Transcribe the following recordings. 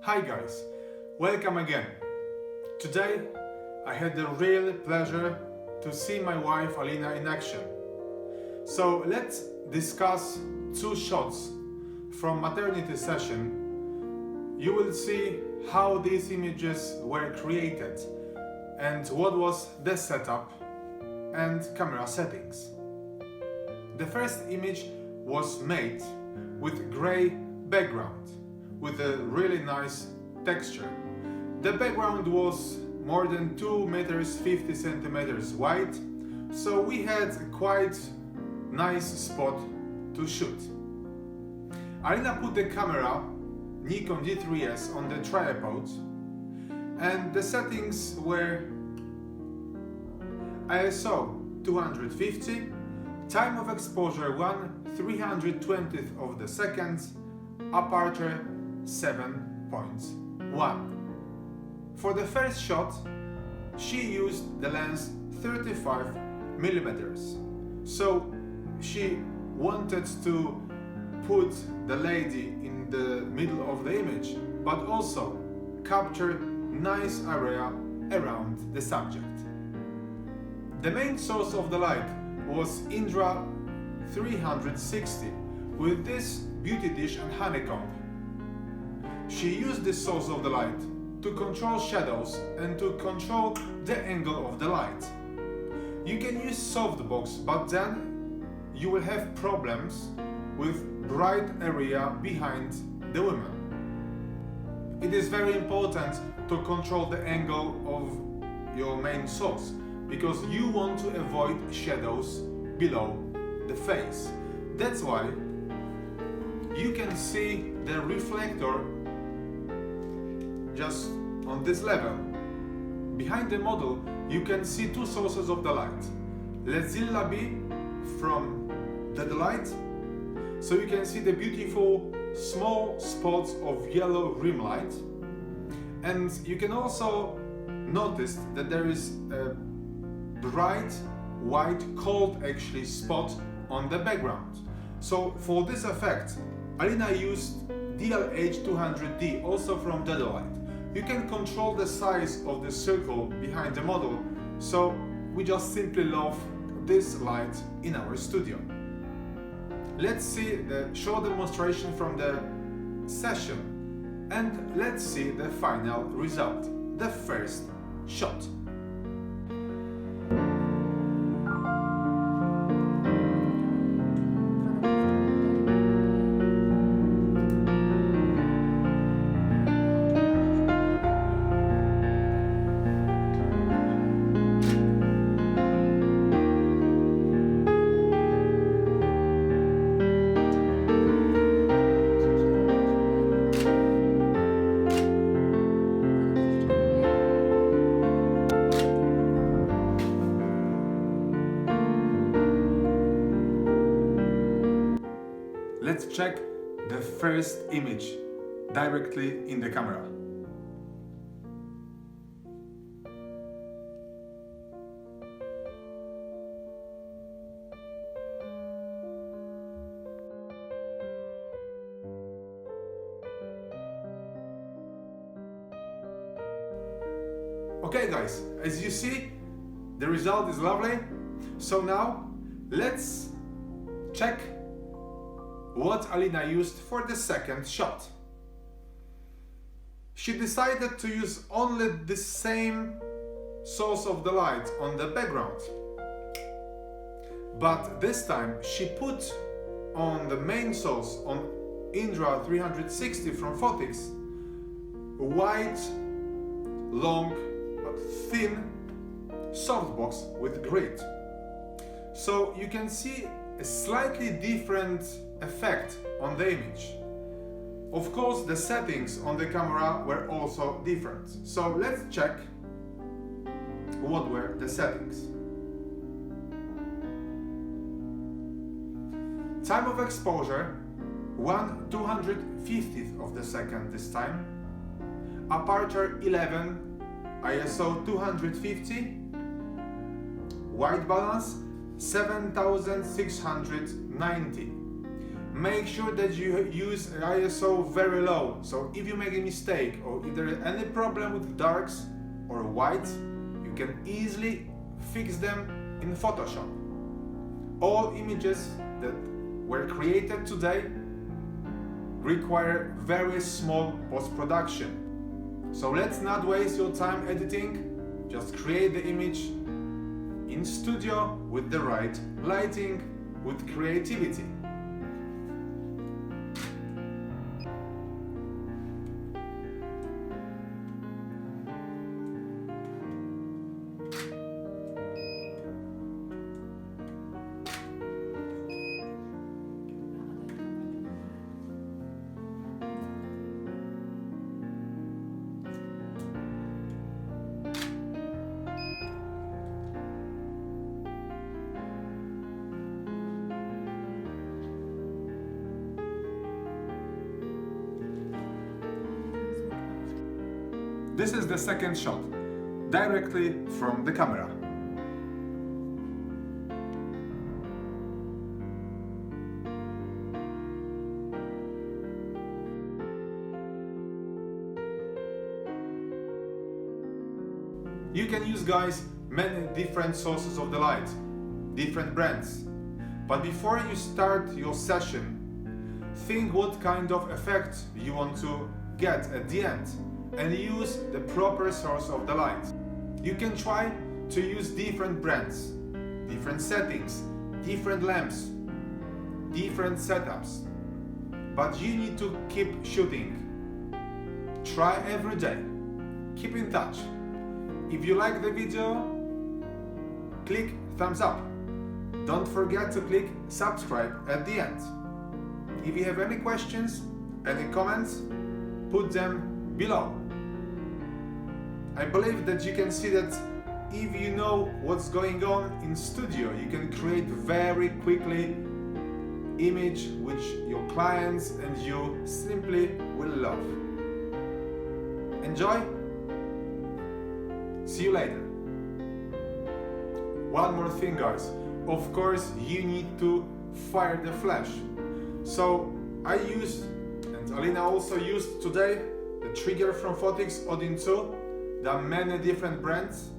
Hi guys, welcome again. Today I had the real pleasure to see my wife Alina in action. So let's discuss two shots from maternity session. You will see how these images were created and what was the setup and camera settings. The first image was made with grey background with a really nice texture. The background was more than 2 meters 50 centimeters wide, so we had a quite nice spot to shoot. Alina put the camera Nikon D3S on the tripod and the settings were ISO 250, time of exposure 1/320th of the second, aperture 7.1. For the first shot, she used the lens 35mm. So she wanted to put the lady in the middle of the image, but also capture nice area around the subject. The main source of the light was Indra 360 with this beauty dish and honeycomb. She used this source of the light to control shadows and to control the angle of the light. You can use softbox, but then you will have problems with bright area behind the woman. It is very important to control the angle of your main source because you want to avoid shadows below the face. That's why you can see the reflector just on this level. Behind the model you can see two sources of the light. Let Zilla be from the light, so you can see the beautiful small spots of yellow rim light, and you can also notice that there is a bright white cold actually spot on the background. So for this effect Alina used DLH200D, also from Light. You can control the size of the circle behind the model, so we just simply love this light in our studio. Let's see the short demonstration from the session and let's see the final result, the first shot. Let's check the first image directly in the camera. Okay guys, as you see, the result is lovely. So now let's check what Alina used for the second shot. She decided to use only the same source of the light on the background, but this time she put on the main source on Indra 360 from Photix white, long, but thin softbox with grid. So you can see a slightly different effect on the image. Of course, the settings on the camera were also different. So let's check what were the settings. Time of exposure 1/250th of the second this time. Aperture 11, ISO 250. White balance 7690. make sure that you use ISO very low. So if you make a mistake or if there is any problem with darks or whites, you can easily fix them in Photoshop. All images that were created today require very small post-production. So let's not waste your time editing, just create the image in studio with the right lighting, with creativity. This is the second shot, directly from the camera. You can use, guys, many different sources of the light, different brands. But before you start your session, think what kind of effect you want to get at the end, and use the proper source of the light. You can try to use different brands, different settings, different lamps, different setups. But you need to keep shooting. Try every day. Keep in touch. If you like the video, click thumbs up. Don't forget to click subscribe at the end. If you have any questions, any comments, put them below. I believe that you can see that if you know what's going on in studio, you can create very quickly image which your clients and you simply will love. Enjoy. See you later. One more thing, guys. Of course, you need to fire the flash. So I used, and Alina also used today, the trigger from Photix Odin 2. There are many different brands.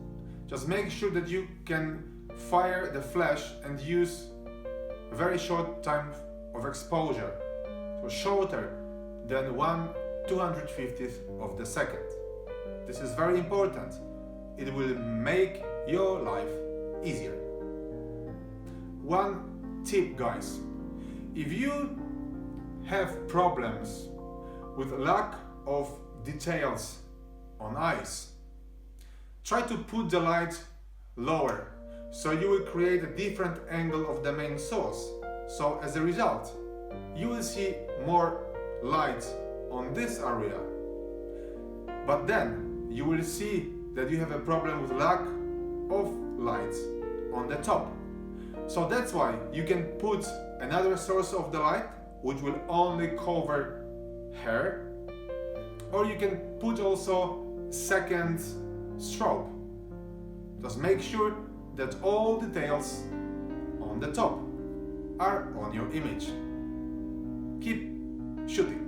Just make sure that you can fire the flash and use a very short time of exposure. So shorter than 1/250th of the second. This is very important. It will make your life easier. One tip, guys. If you have problems with lack of details on eyes, try to put the light lower, so you will create a different angle of the main source. So as a result, you will see more light on this area. But then you will see that you have a problem with lack of light on the top. So that's why you can put another source of the light which will only cover hair, or you can put also second strobe. Just make sure that all details on the top are on your image. Keep shooting.